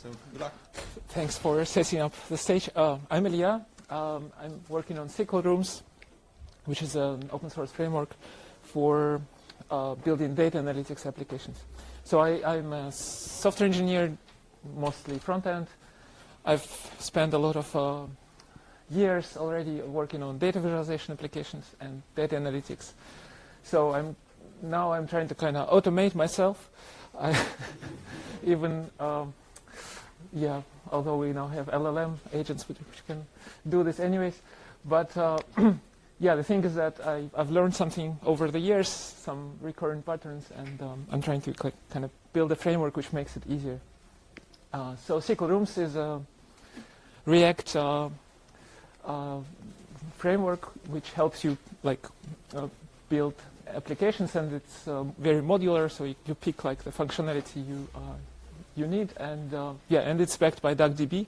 So good luck. Thanks for setting up the stage. I'm Elia. I'm working on SQL Rooms, which is an open source framework for building data analytics applications. So I'm a software engineer, mostly front end. I've spent a lot of years already working on data visualization applications and data analytics. So I'm trying to kind of automate myself. Even although we now have LLM agents which can do this anyways. But the thing is that I've learned something over the years, some recurrent patterns, and I'm trying to kind of build a framework which makes it easier. So SQL Rooms is a React framework which helps you build applications, and it's very modular. So you pick the functionality you need, and and it's backed by DuckDB,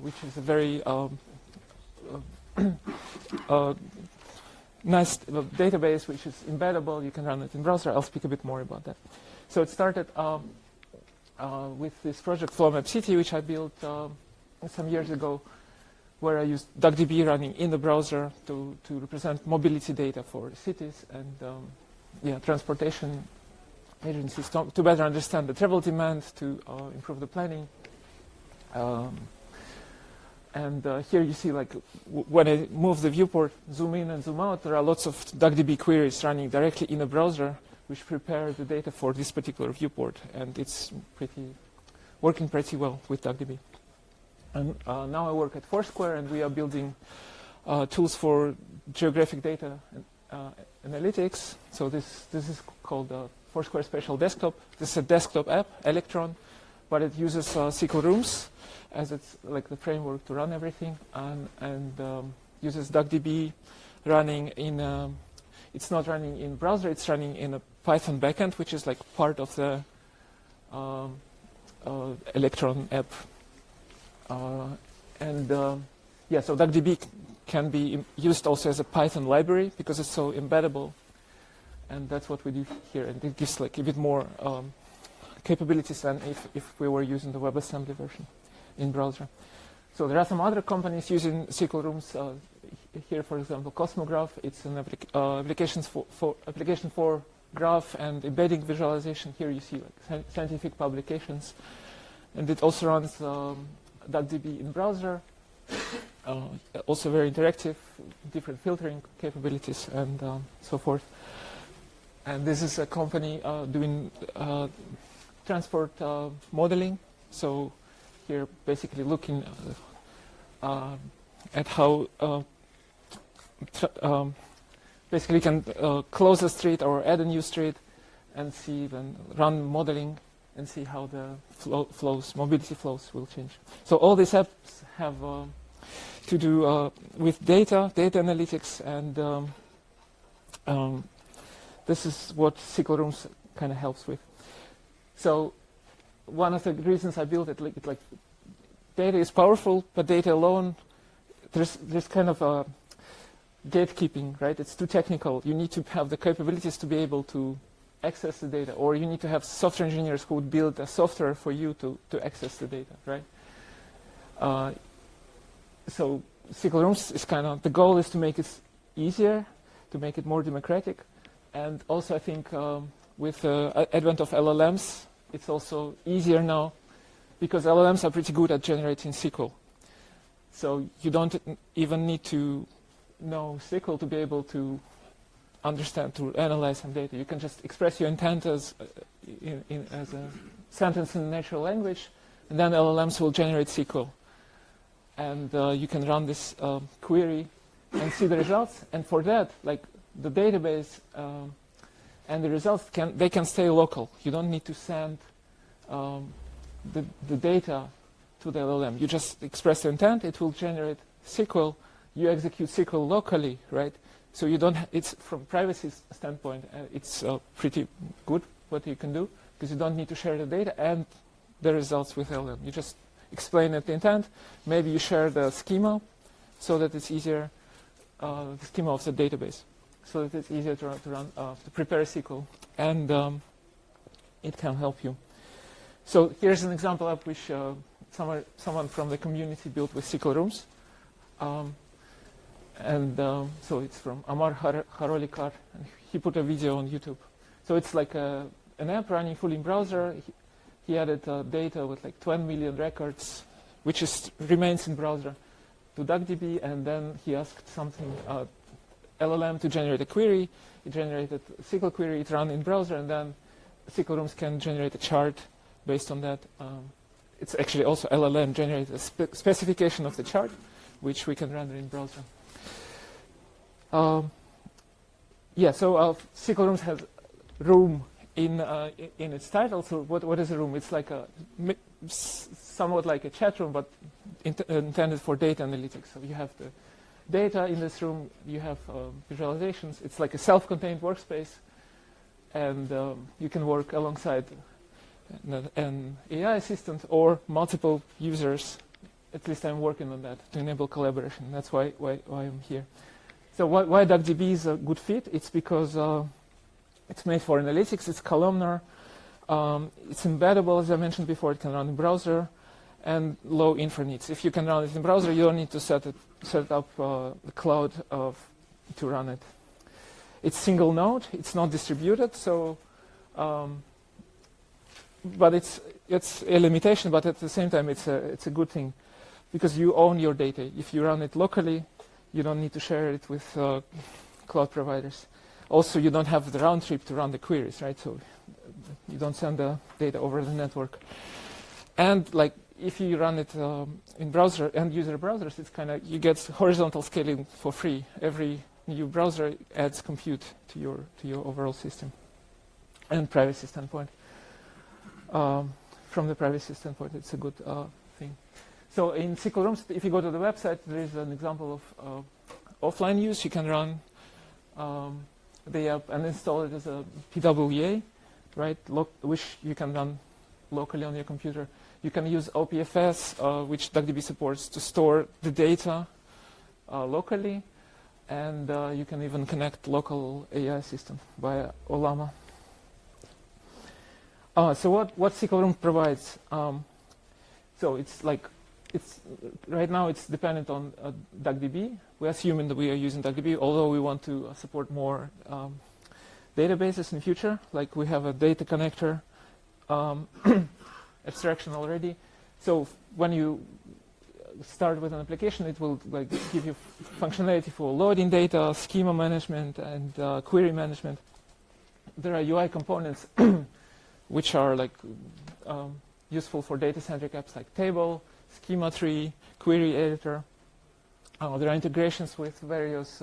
which is a very nice database which is embeddable. You can run it in browser. I'll speak a bit more about that. So it started with this project FlowMapCity, which I built some years ago, where I used DuckDB running in the browser to represent mobility data for cities and transportation agencies to better understand the travel demand, to improve the planning. And here you see, when I move the viewport, zoom in and zoom out, there are lots of DuckDB queries running directly in a browser, which prepare the data for this particular viewport. And it's working pretty well with DuckDB. And now I work at Foursquare, and we are building tools for geographic data analytics. So this is called Foursquare Spatial Desktop. This is a desktop app, Electron, but it uses SQL Rooms as it's the framework to run everything, and uses DuckDB running in. It's not running in browser. It's running in a Python backend, which is part of the Electron app. So DuckDB can be used also as a Python library because it's so embeddable, and that's what we do here. And it gives a bit more capabilities than if we were using the WebAssembly version in browser. So there are some other companies using SQL Rooms. Here, for example, Cosmograph. It's an application for graph and embedding visualization. Here you see scientific publications, and it also runs DuckDB in browser. Also very interactive, different filtering capabilities, and so forth. And this is a company doing transport modeling. So here, basically looking at how basically you can close a street or add a new street, and run modeling and see how the mobility flows will change. So all these apps have to do with data analytics, and this is what SQL Rooms kind of helps with. So one of the reasons I built it, data is powerful, but data alone, there's kind of a gatekeeping, right? It's too technical. You need to have the capabilities to be able to access the data, or you need to have software engineers who would build a software for you to access the data, right? So SQL Rooms is the goal is to make it easier, to make it more democratic, and also I think with the advent of LLMs, it's also easier now because LLMs are pretty good at generating SQL. So you don't even need to know SQL to be able to understand, to analyze some data. You can just express your intent as a sentence in natural language, and then LLMs will generate SQL. And you can run this query and see the results. And for that, the database and the results can stay local. You don't need to send the data to the LLM. You just express the intent. It will generate SQL. You execute SQL locally, right? So you don't. It's from privacy standpoint, it's pretty good what you can do because you don't need to share the data and the results with LLM. You just explain the intent. Maybe you share the schema so that it's easier, the schema of the database, so that it's easier to prepare SQL, and it can help you. So here's an example app which someone from the community built with SQL Rooms. So it's from Amar Harolikar, and he put a video on YouTube. So it's like an app running fully in browser. He added data with like 12 million records, which remains in browser, to DuckDB, and then he asked something, LLM to generate a query. It generated a SQL query, it ran in browser, and then SQL Rooms can generate a chart based on that. It's actually also LLM generated a specification of the chart, which we can render in browser. So SQL Rooms has room in its title. So what is a room? It's like somewhat like a chat room, but intended for data analytics. So you have the data in this room, you have visualizations. It's like a self-contained workspace, and you can work alongside an AI assistant or multiple users. At least I'm working on that to enable collaboration. That's why I'm here. So why DuckDB is a good fit? It's because it's made for analytics. It's columnar. It's embeddable, as I mentioned before. It can run in browser, and low infra needs. If you can run it in browser, you don't need to set up the cloud to run it. It's single node. It's not distributed. So, but it's a limitation. But at the same time, it's a good thing, because you own your data. If you run it locally, you don't need to share it with cloud providers. Also, you don't have the round trip to run the queries, right? So you don't send the data over the network. And like if you run it in browser and user browsers, it's kind of, you get horizontal scaling for free. Every new browser adds compute to your overall system. And privacy standpoint. From the privacy standpoint, it's a good thing. So in SQL Rooms, if you go to the website, there is an example of offline use. You can run the app and install it as a PWA, right? Which you can run locally on your computer. You can use OPFS, which DuckDB supports, to store the data locally. And you can even connect local AI system via Olama. So what SQL Room provides? So it's like, right now it's dependent on DuckDB. We assume that we are using DuckDB, although we want to support more databases in the future. Like we have a data connector abstraction already. So when you start with an application, it will like give you functionality for loading data, schema management, and query management. There are UI components which are like useful for data-centric apps like table, schema tree, query editor. There are integrations with various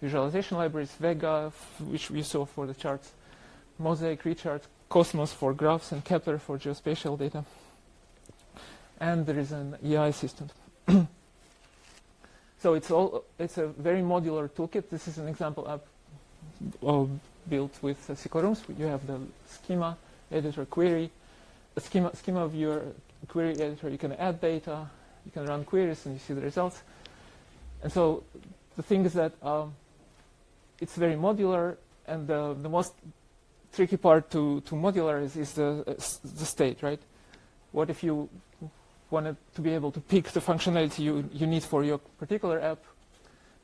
visualization libraries, Vega, which we saw for the charts, Mosaic, Rechart, Cosmos for graphs, and Kepler for geospatial data. And there is an AI assistant. So it's a very modular toolkit. This is an example app built with SQL Rooms. You have the schema editor query, the schema viewer, query editor. You can add data, you can run queries, and you see the results. And so the thing is that it's very modular, and the most tricky part to modular is the state, right? What if you wanted to be able to pick the functionality you need for your particular app,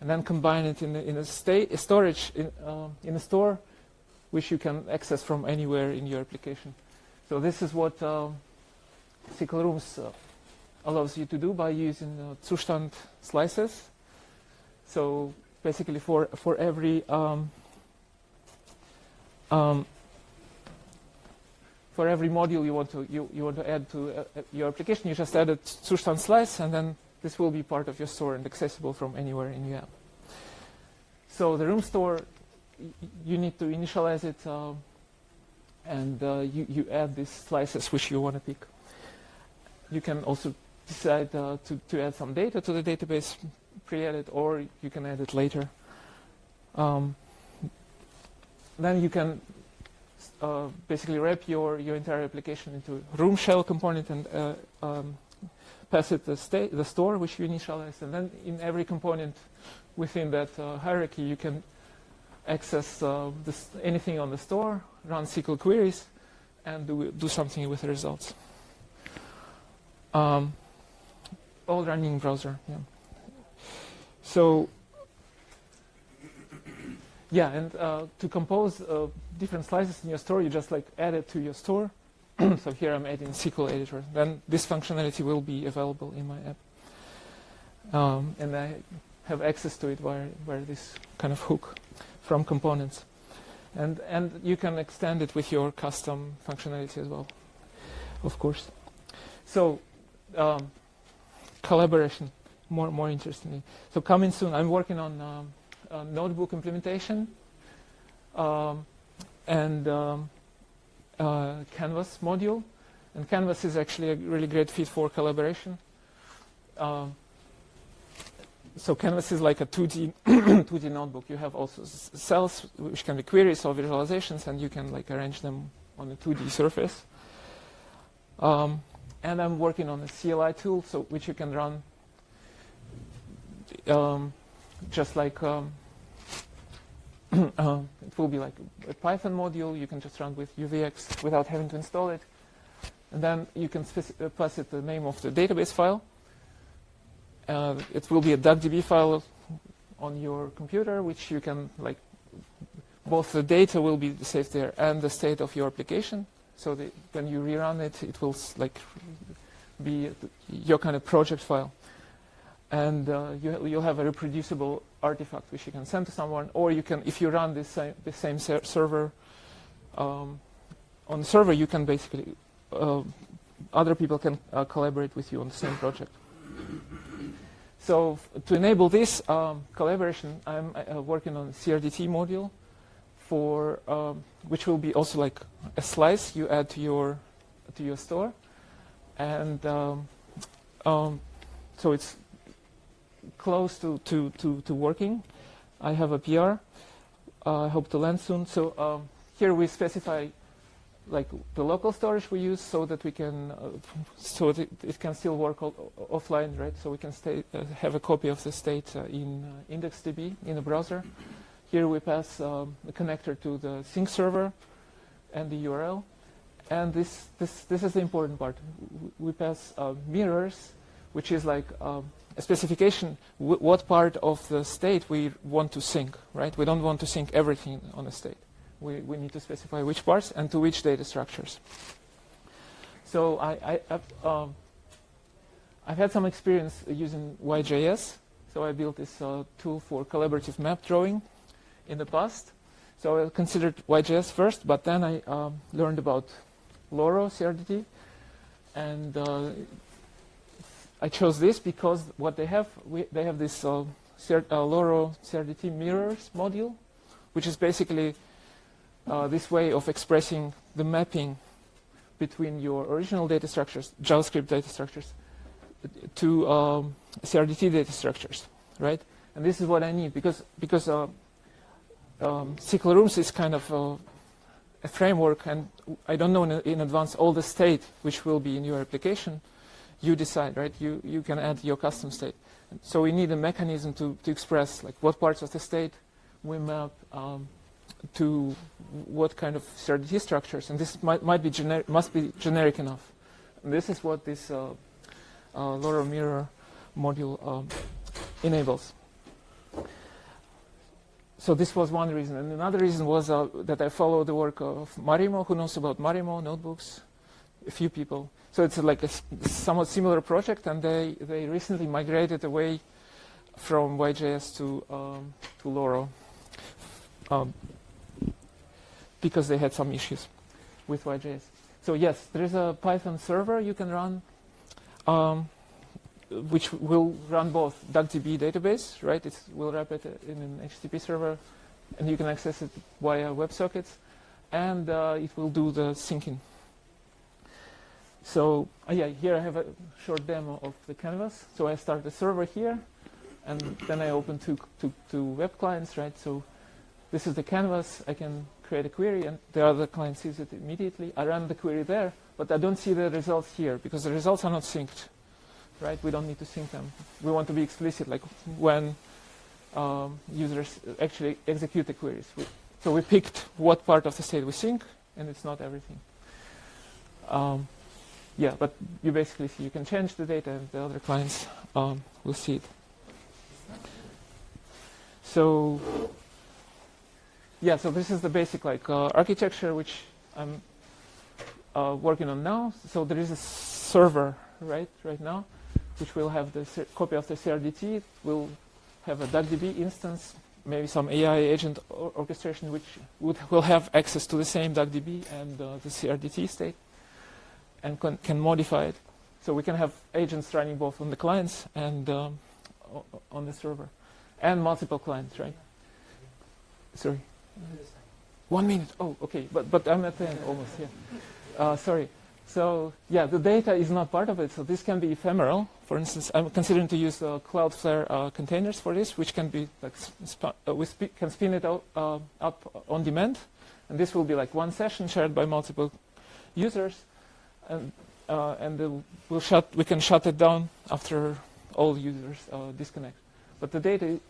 and then combine it in a storage in a store, which you can access from anywhere in your application. So this is what SQL Rooms allows you to do by using Zustand slices. So basically, for every module you want to add to your application, you just add a Zustand slice, and then this will be part of your store and accessible from anywhere in your app. So the room store, you need to initialize it, and you add these slices which you want to pick. You can also decide to add some data to the database, pre-edit, or you can add it later. Then you can basically wrap your entire application into room shell component and pass it the store which you initialize, and then in every component within that hierarchy you can access anything on the store, run SQL queries, and do something with the results. All running in browser. Yeah. So yeah, and to compose different slices in your store, you just like add it to your store. So here I'm adding SQL editor. Then this functionality will be available in my app, and I have access to it via this kind of hook from components, and you can extend it with your custom functionality as well, of course. So collaboration, more interestingly. So coming soon, I'm working on a notebook implementation and Canvas module. And Canvas is actually a really great fit for collaboration. So Canvas is like a 2D 2D notebook. You have also cells which can be queries or visualizations, and you can like arrange them on a 2D surface. And I'm working on a CLI tool, so which you can run just like it will be like a Python module. You can just run with UVX without having to install it, and then you can pass it the name of the database file. It will be a DuckDB file on your computer, which you can like both the data will be saved there and the state of your application. So that when you rerun it, it will like be your kind of project file, and you'll have a reproducible artifact which you can send to someone, or you can, if you run the same server on the server, you can basically other people can collaborate with you on the same project. So to enable this collaboration, I'm working on a CRDT module for which will be also like a slice you add to your store, and so it's close to working. I have a PR. I hope to land soon. So here we specify like the local storage we use, so that we can so that it can still work offline, right? So we can have a copy of the state in IndexedDB in the browser. Here we pass a connector to the sync server and the URL, and this is the important part. We pass mirrors, which is like a specification what part of the state we want to sync, right? We don't want to sync everything on the state. We need to specify which parts and to which data structures. So I've had some experience using YJS. So I built this tool for collaborative map drawing in the past. So I considered YJS first, but then I learned about Loro CRDT, and I chose this because what they have this Loro CRDT mirrors module, which is basically this way of expressing the mapping between your original data structures, JavaScript data structures, to CRDT data structures, right? And this is what I need because SQL Rooms is kind of a framework, and I don't know in advance all the state which will be in your application. You decide, right? You can add your custom state. So we need a mechanism to express like what parts of the state we map to what kind of CRDT structures, and this must be generic enough. And this is what this Loro mirror module enables. So this was one reason, and another reason was that I follow the work of Marimo. Who knows about Marimo notebooks? A few people. So it's like a somewhat similar project, and they recently migrated away from YJS to Loro because they had some issues with YJS. So yes, there is a Python server you can run, which will run both DuckDB database, right? It will wrap it in an HTTP server, and you can access it via WebSockets, and it will do the syncing. So yeah, here I have a short demo of the canvas. So I start the server here, and then I open two web clients, right? So this is the canvas. I can create a query, and the other client sees it immediately. I run the query there, but I don't see the results here because the results are not synced, right? We don't need to sync them. We want to be explicit, like when users actually execute the queries. So we picked what part of the state we sync, and it's not everything. Yeah, but you basically see you can change the data, and the other clients will see it. So yeah, so this is the basic architecture which I'm working on now. So there is a server right now, which will have the copy of the CRDT. It will have a DuckDB instance, maybe some AI agent orchestration, which will have access to the same DuckDB and the CRDT state, and can modify it. So we can have agents running both on the clients and on the server, and multiple clients, right? Sorry. 1 minute. Oh, okay. But I'm at the end almost. Yeah. Sorry. So yeah, the data is not part of it. So this can be ephemeral. For instance, I'm considering to use Cloudflare containers for this, which can be like we can spin it up on demand, and this will be like one session shared by multiple users, and we can shut it down after all users disconnect. But the data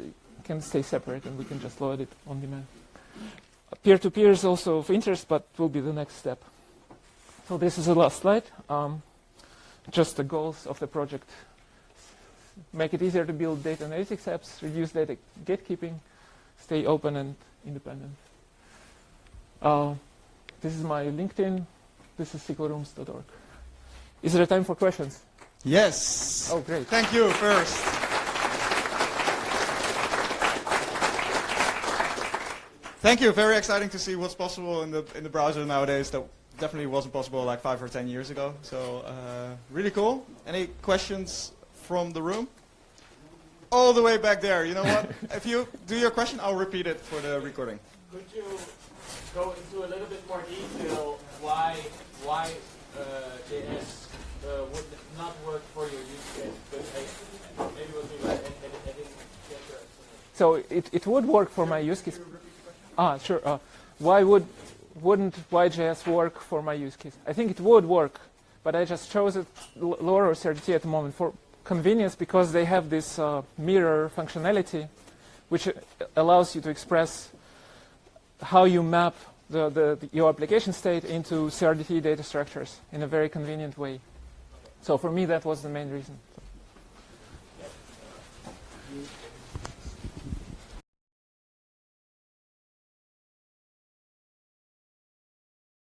can stay separate, and we can just load it on demand. Peer-to-peer is also of interest, but will be the next step. So this is the last slide. Just the goals of the project: make it easier to build data analytics apps, reduce data gatekeeping, stay open and independent. This is my LinkedIn. This is sqlrooms.org. Is there time for questions? Yes. Oh, great. Thank you first. Thank you. Very exciting to see what's possible in the browser nowadays. That definitely wasn't possible like 5 or 10 years ago. So really cool. Any questions from the room? All the way back there. You know what? If you do your question, I'll repeat it for the recording. Could you go into a little bit more detail why JS would not work for your use case? Maybe it was me, but I didn't get your explanation. So it would work for my use case. Sure. Why wouldn't YJS work for my use case? I think it would work, but I just chose it Loro CRDT at the moment for convenience, because they have this mirror functionality, which allows you to express how you map your application state into CRDT data structures in a very convenient way. So for me, that was the main reason. You